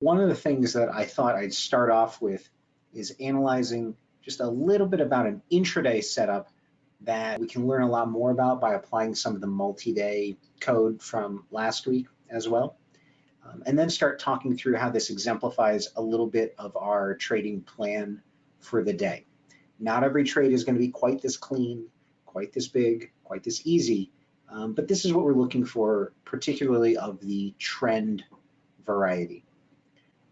One of the things that I thought I'd start off with is analyzing just a little bit about an intraday setup that we can learn a lot more about by applying some of the multi-day code from last week as well. And then start talking through how this exemplifies a little bit of our trading plan for the day. Not every trade is going to be quite this clean, quite this big, quite this easy, but this is what we're looking for, particularly of the trend variety.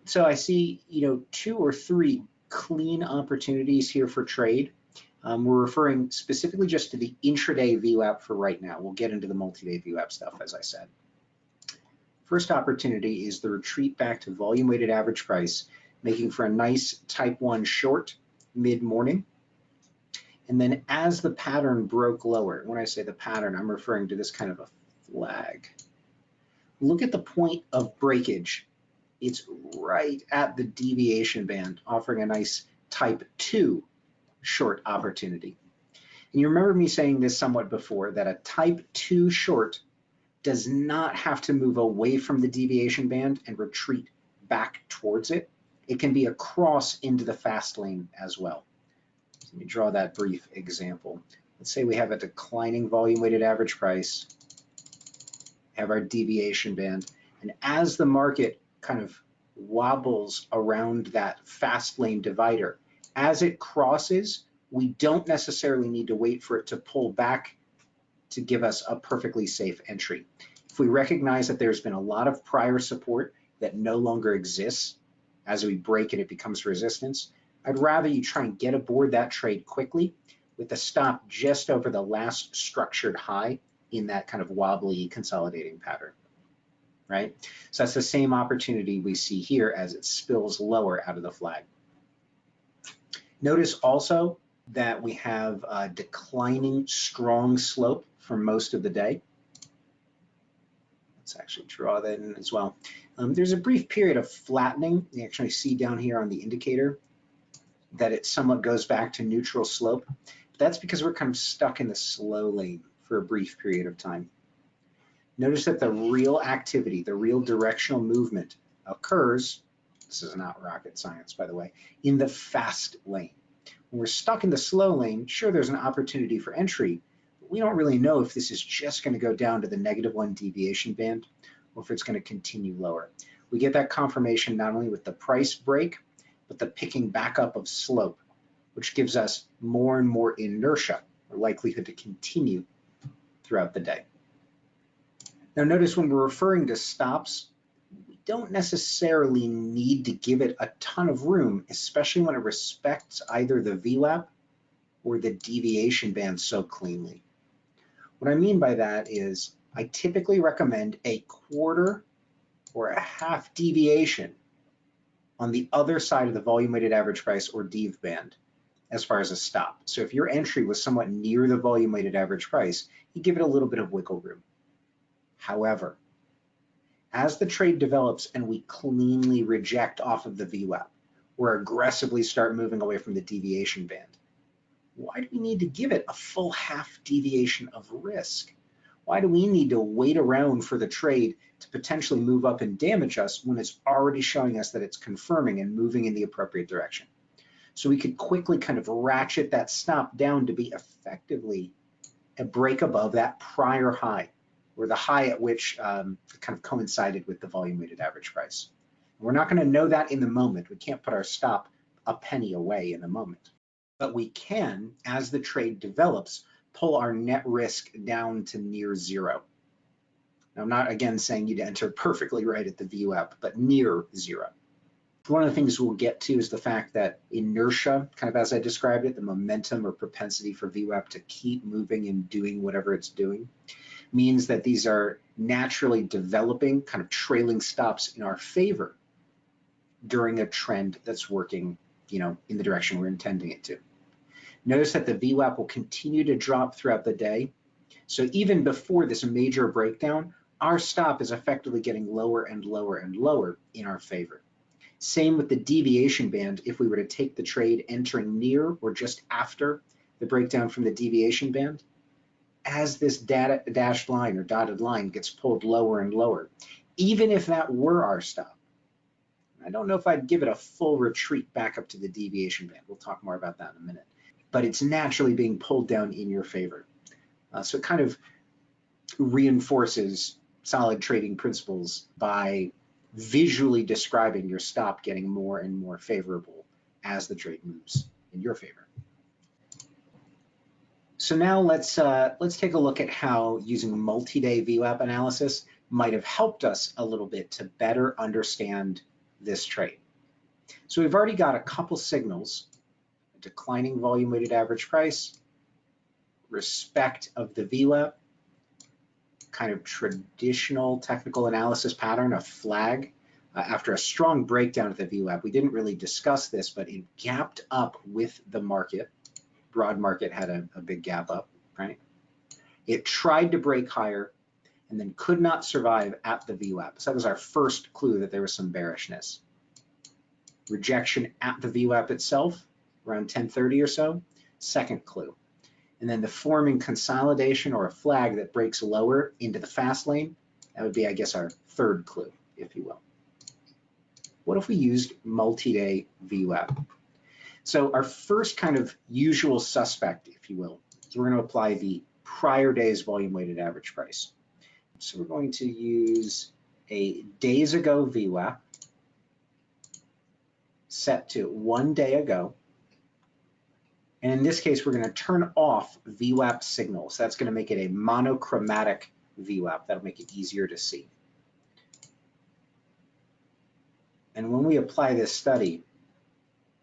So I see, 2 or 3 clean opportunities here for trade. We're referring specifically just to the intraday VWAP for right now. We'll get into the multi-day VWAP stuff, as I said. First opportunity is the retreat back to volume weighted average price, making for a nice type 1 short mid-morning. And then as the pattern broke lower, when I say the pattern, I'm referring to this kind of a flag. Look at the point of breakage. It's right at the deviation band, offering a nice type 2 short opportunity. And you remember me saying this somewhat before, that a type 2 short does not have to move away from the deviation band and retreat back towards it. It can be a cross into the fast lane as well. So let me draw that brief example. Let's say we have a declining volume weighted average price, have our deviation band, and as the market kind of wobbles around that fast lane divider, as it crosses, we don't necessarily need to wait for it to pull back to give us a perfectly safe entry. If we recognize that there's been a lot of prior support that no longer exists, as we break it, it becomes resistance, I'd rather you try and get aboard that trade quickly with a stop just over the last structured high in that kind of wobbly consolidating pattern, right? So that's the same opportunity we see here as it spills lower out of the flag. Notice also that we have a declining strong slope for most of the day. Let's actually draw that in as well. There's a brief period of flattening. You actually see down here on the indicator that it somewhat goes back to neutral slope. But that's because we're kind of stuck in the slow lane for a brief period of time. Notice that the real activity, the real directional movement occurs, this is not rocket science, by the way, in the fast lane. When we're stuck in the slow lane, sure, there's an opportunity for entry, but we don't really know if this is just going to go down to the -1 deviation band or if it's going to continue lower. We get that confirmation not only with the price break, but the picking back up of slope, which gives us more and more inertia or likelihood to continue throughout the day. Now notice when we're referring to stops, we don't necessarily need to give it a ton of room, especially when it respects either the VWAP or the deviation band so cleanly. What I mean by that is I typically recommend a quarter or a half deviation on the other side of the volume weighted average price or DEV band as far as a stop. So if your entry was somewhat near the volume weighted average price, you give it a little bit of wiggle room. However, as the trade develops and we cleanly reject off of the VWAP or aggressively start moving away from the deviation band, why do we need to give it a full half deviation of risk? Why do we need to wait around for the trade to potentially move up and damage us when it's already showing us that it's confirming and moving in the appropriate direction? So we could quickly kind of ratchet that stop down to be effectively a break above that prior high, or the high at which kind of coincided with the volume weighted average price. We're not going to know that in the moment. We can't put our stop a penny away in the moment. But we can, as the trade develops, pull our net risk down to near zero. Now, I'm not, again, saying you'd enter perfectly right at the VWAP, but near zero. One of the things we'll get to is the fact that inertia, kind of as I described it, the momentum or propensity for VWAP to keep moving and doing whatever it's doing, means that these are naturally developing kind of trailing stops in our favor during a trend that's working, in the direction we're intending it to. Notice that the VWAP will continue to drop throughout the day. So even before this major breakdown, our stop is effectively getting lower and lower and lower in our favor. Same with the deviation band. If we were to take the trade entering near or just after the breakdown from the deviation band, as this dashed line or dotted line gets pulled lower and lower, even if that were our stop, I don't know if I'd give it a full retreat back up to the deviation band. We'll talk more about that in a minute. But it's naturally being pulled down in your favor. So it kind of reinforces solid trading principles by visually describing your stop getting more and more favorable as the trade moves in your favor. So now let's take a look at how using multi-day VWAP analysis might have helped us a little bit to better understand this trade. So we've already got a couple signals: a declining volume weighted average price, respect of the VWAP, kind of traditional technical analysis pattern, a flag. After a strong breakdown of the VWAP, we didn't really discuss this, but it gapped up with the market. Broad market had a big gap up, right? It tried to break higher and then could not survive at the VWAP. So that was our first clue that there was some bearishness. Rejection at the VWAP itself, around 10:30 or so, second clue. And then the forming consolidation or a flag that breaks lower into the fast lane, that would be, I guess, our third clue, if you will. What if we used multi-day VWAP? So our first kind of usual suspect, if you will, is we're going to apply the prior day's volume weighted average price. So we're going to use a days ago VWAP set to 1 day ago. And in this case, we're going to turn off VWAP signals. So that's going to make it a monochromatic VWAP. That'll make it easier to see. And when we apply this study,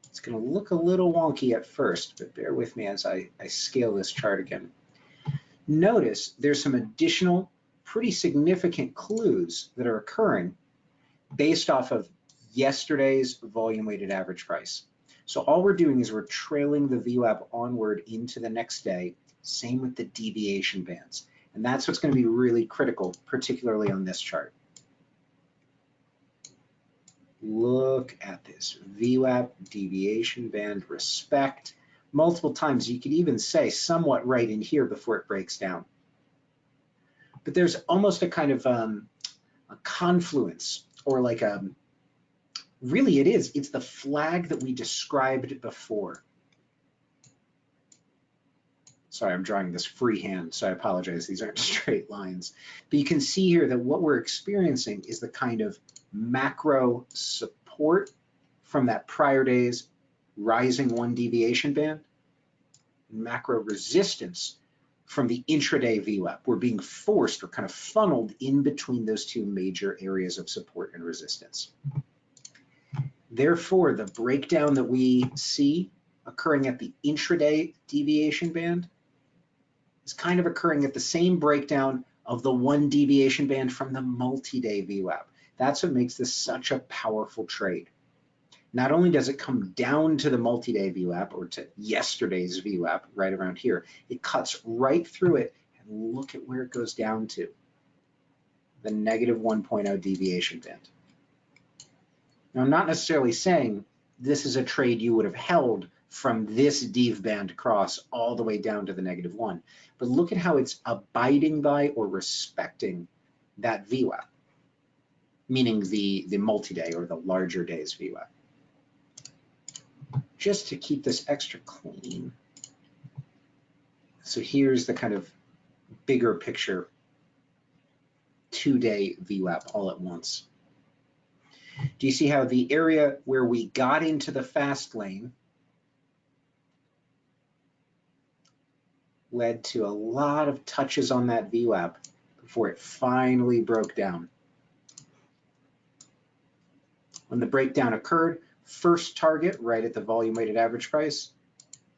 it's going to look a little wonky at first, but bear with me as I scale this chart again. Notice there's some additional pretty significant clues that are occurring based off of yesterday's volume weighted average price. So all we're doing is we're trailing the VWAP onward into the next day. Same with the deviation bands. And that's what's going to be really critical, particularly on this chart. Look at this VWAP, deviation band, respect. Multiple times. You could even say somewhat right in here before it breaks down. But there's almost a kind of a confluence, or like really it is. It's the flag that we described before. Sorry, I'm drawing this freehand, so I apologize. These aren't straight lines. But you can see here that what we're experiencing is the kind of macro support from that prior day's rising 1 deviation band, macro resistance from the intraday VWAP. We're being forced or kind of funneled in between those two major areas of support and resistance. Therefore, the breakdown that we see occurring at the intraday deviation band is kind of occurring at the same breakdown of the 1 deviation band from the multi-day VWAP. That's what makes this such a powerful trade. Not only does it come down to the multi-day VWAP or to yesterday's VWAP right around here, it cuts right through it, and look at where it goes down to, the negative 1.0 deviation band. Now, I'm not necessarily saying this is a trade you would have held from this dev band across all the way down to the negative 1, but look at how it's abiding by or respecting that VWAP, meaning the multi-day or the larger day's VWAP. Just to keep this extra clean, so here's the kind of bigger picture 2-day VWAP all at once. Do you see how the area where we got into the fast lane led to a lot of touches on that VWAP before it finally broke down? When the breakdown occurred, first target right at the volume weighted average price,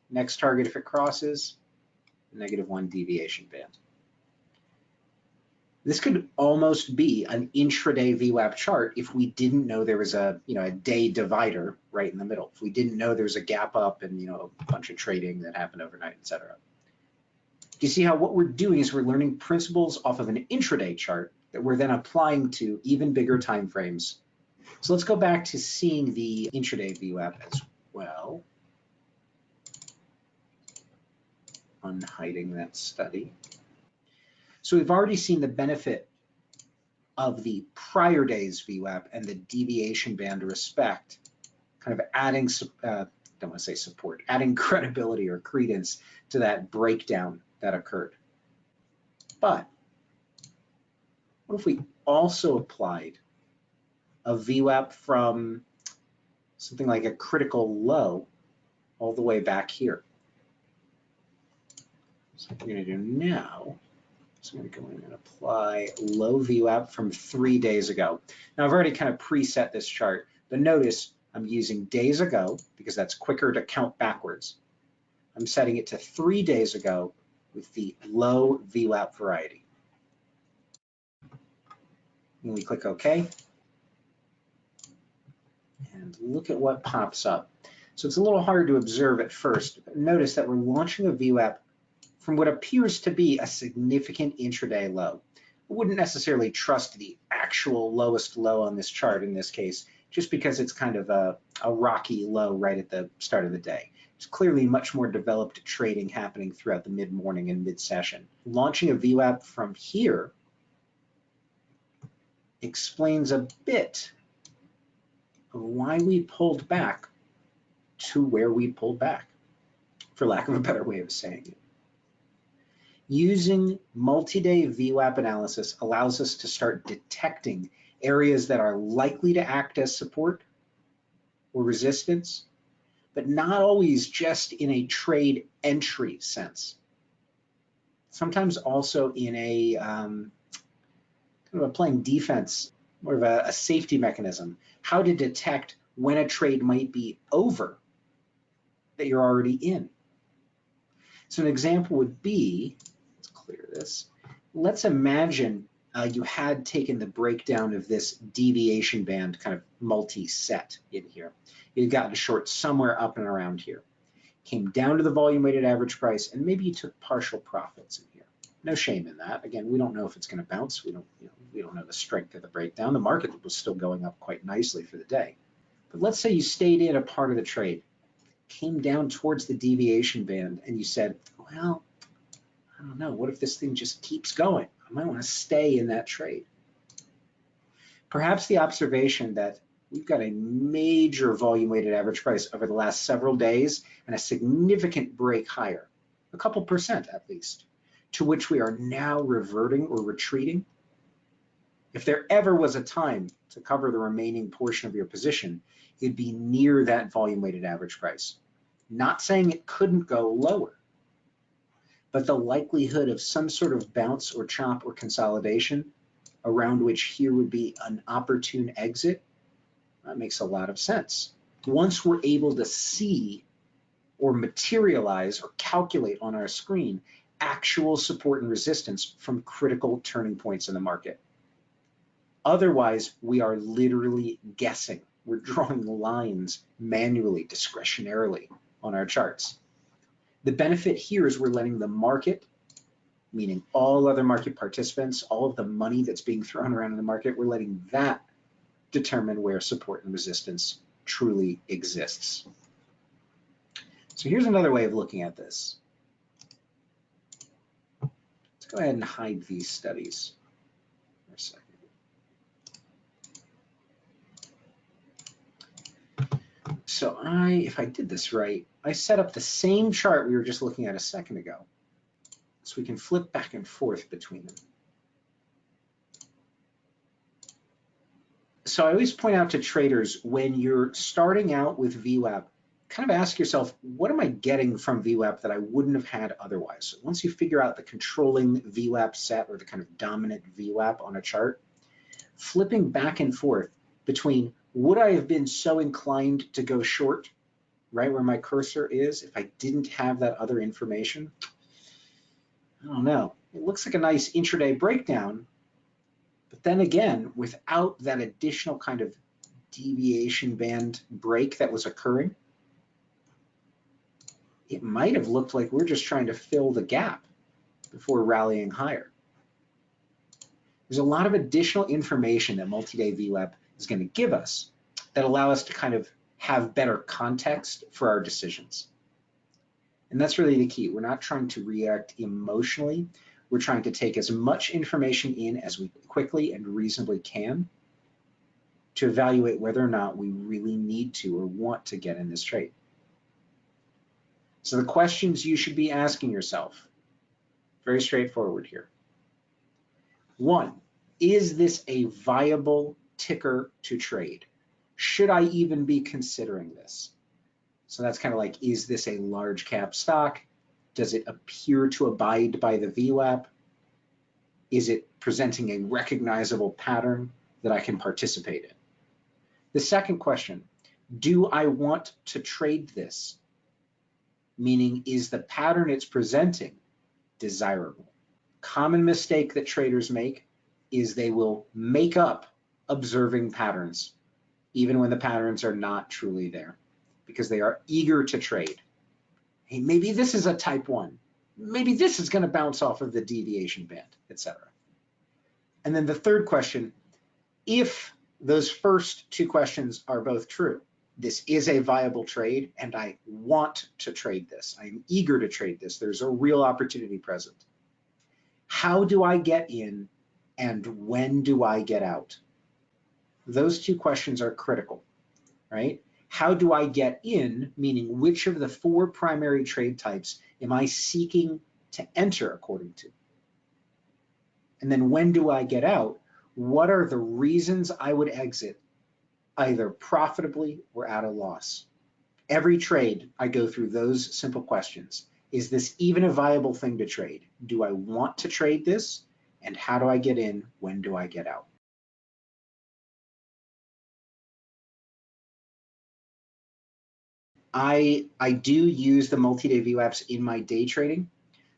next target if it crosses, negative 1 deviation band. This could almost be an intraday VWAP chart if we didn't know there was a day divider right in the middle. If we didn't know there was a gap up and a bunch of trading that happened overnight, etc. Do you see how what we're doing is we're learning principles off of an intraday chart that we're then applying to even bigger time frames? So let's go back to seeing the intraday VWAP as well. Unhiding that study. So we've already seen the benefit of the prior day's VWAP and the deviation band respect, kind of adding, don't want to say support, adding credibility or credence to that breakdown that occurred. But what if we also applied a VWAP from something like a critical low all the way back here? So what we're going to do now is I'm going to go in and apply low VWAP from 3 days ago. Now I've already kind of preset this chart, but notice I'm using days ago because that's quicker to count backwards. I'm setting it to 3 days ago with the low VWAP variety. And we click OK. And look at what pops up. So it's a little hard to observe at first, but notice that we're launching a VWAP from what appears to be a significant intraday low. I wouldn't necessarily trust the actual lowest low on this chart in this case, just because it's kind of a rocky low right at the start of the day. There's clearly much more developed trading happening throughout the mid-morning and mid-session. Launching a VWAP from here explains a bit of why we pulled back to where we pulled back, for lack of a better way of saying it. Using multi-day VWAP analysis allows us to start detecting areas that are likely to act as support or resistance, but not always just in a trade entry sense. Sometimes also in a kind of a playing defense, more of a safety mechanism, how to detect when a trade might be over that you're already in. So an example would be, let's clear this. Let's imagine you had taken the breakdown of this deviation band kind of multi-set in here. You'd gotten short somewhere up and around here. Came down to the volume weighted average price, and maybe you took partial profits in here. No shame in that. Again, we don't know if it's going to bounce. We don't know the strength of the breakdown. The market was still going up quite nicely for the day. But let's say you stayed in a part of the trade, came down towards the deviation band, and you said, well, I don't know, what if this thing just keeps going? I might want to stay in that trade. Perhaps the observation that we've got a major volume weighted average price over the last several days and a significant break higher, a couple percent at least, to which we are now reverting or retreating. If there ever was a time to cover the remaining portion of your position, it'd be near that volume weighted average price. Not saying it couldn't go lower, but the likelihood of some sort of bounce or chop or consolidation around which here would be an opportune exit, that makes a lot of sense. Once we're able to see or materialize or calculate on our screen actual support and resistance from critical turning points in the market. Otherwise, we are literally guessing. We're drawing lines manually, discretionarily on our charts. The benefit here is we're letting the market, meaning all other market participants, all of the money that's being thrown around in the market, we're letting that determine where support and resistance truly exists. So here's another way of looking at this. Let's go ahead and hide these studies for a second. So if I did this right, I set up the same chart we were just looking at a second ago. So we can flip back and forth between them. So I always point out to traders, when you're starting out with VWAP, kind of ask yourself, what am I getting from VWAP that I wouldn't have had otherwise? So once you figure out the controlling VWAP set or the kind of dominant VWAP on a chart, flipping back and forth between would I have been so inclined to go short, right where my cursor is, if I didn't have that other information? I don't know. It looks like a nice intraday breakdown, but then again, without that additional kind of deviation band break that was occurring, it might have looked like we're just trying to fill the gap before rallying higher. There's a lot of additional information that multi-day VWAP is going to give us that allow us to kind of have better context for our decisions. And that's really the key. We're not trying to react emotionally. We're trying to take as much information in as we quickly and reasonably can to evaluate whether or not we really need to or want to get in this trade. So the questions you should be asking yourself, very straightforward here. 1, is this a viable ticker to trade? Should I even be considering this? So that's kind of like, is this a large cap stock? Does it appear to abide by the VWAP? Is it presenting a recognizable pattern that I can participate in? The second question, do I want to trade this? Meaning, is the pattern it's presenting desirable? Common mistake that traders make is they will make up observing patterns, even when the patterns are not truly there, because they are eager to trade. Hey, maybe this is a type 1. Maybe this is going to bounce off of the deviation band, etc. And then the third question, if those first 2 questions are both true, this is a viable trade and I want to trade this, I'm eager to trade this, there's a real opportunity present. How do I get in and when do I get out? Those 2 questions are critical, right? How do I get in, meaning which of the 4 primary trade types am I seeking to enter according to? And then when do I get out? What are the reasons I would exit, either profitably or at a loss? Every trade, I go through those simple questions. Is this even a viable thing to trade? Do I want to trade this? And how do I get in? When do I get out? I do use the multi-day VWAPs in my day trading,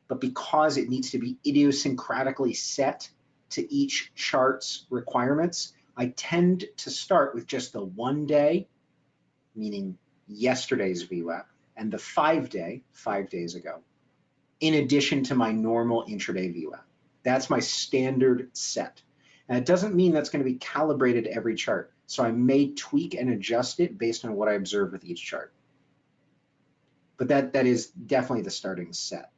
but because it needs to be idiosyncratically set to each chart's requirements, I tend to start with just the 1 day, meaning yesterday's VWAP, and the 5-day, 5 days ago, in addition to my normal intraday VWAP. That's my standard set. And it doesn't mean that's going to be calibrated to every chart. So I may tweak and adjust it based on what I observe with each chart. But that is definitely the starting set.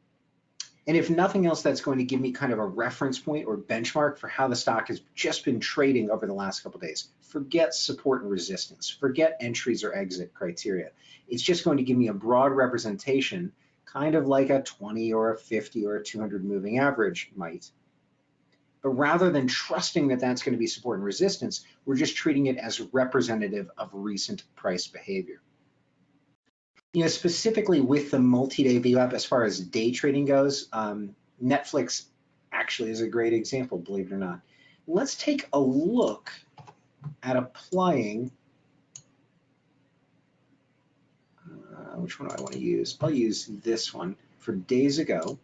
And if nothing else, that's going to give me kind of a reference point or benchmark for how the stock has just been trading over the last couple of days. Forget support and resistance, forget entries or exit criteria. It's just going to give me a broad representation, kind of like a 20 or a 50 or a 200 moving average might. But rather than trusting that that's going to be support and resistance, we're just treating it as representative of recent price behavior. You know, specifically with the multi-day VWAP, as far as day trading goes, Netflix actually is a great example, believe it or not. Let's take a look at applying, which one do I want to use? I'll use this one for days ago.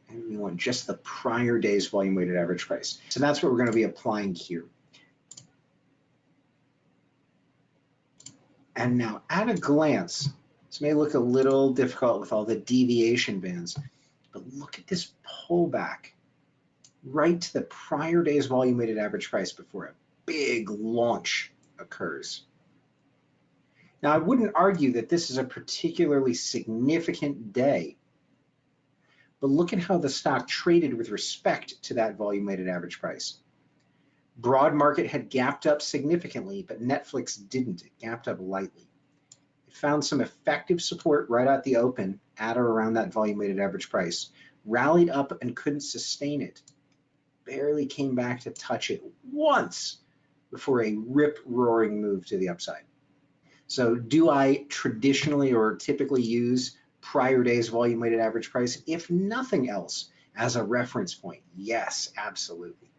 And we want just the prior day's volume weighted average price. So that's what we're going to be applying here. And now at a glance, this may look a little difficult with all the deviation bands, but look at this pullback right to the prior day's volume weighted average price before a big launch occurs. Now, I wouldn't argue that this is a particularly significant day, but look at how the stock traded with respect to that volume weighted average price. Broad market had gapped up significantly, but Netflix didn't. It gapped up lightly. It found some effective support right at the open at or around that volume weighted average price, rallied up and couldn't sustain it, barely came back to touch it once before a rip-roaring move to the upside. So do I traditionally or typically use prior day's volume weighted average price? If nothing else, as a reference point? Yes, absolutely.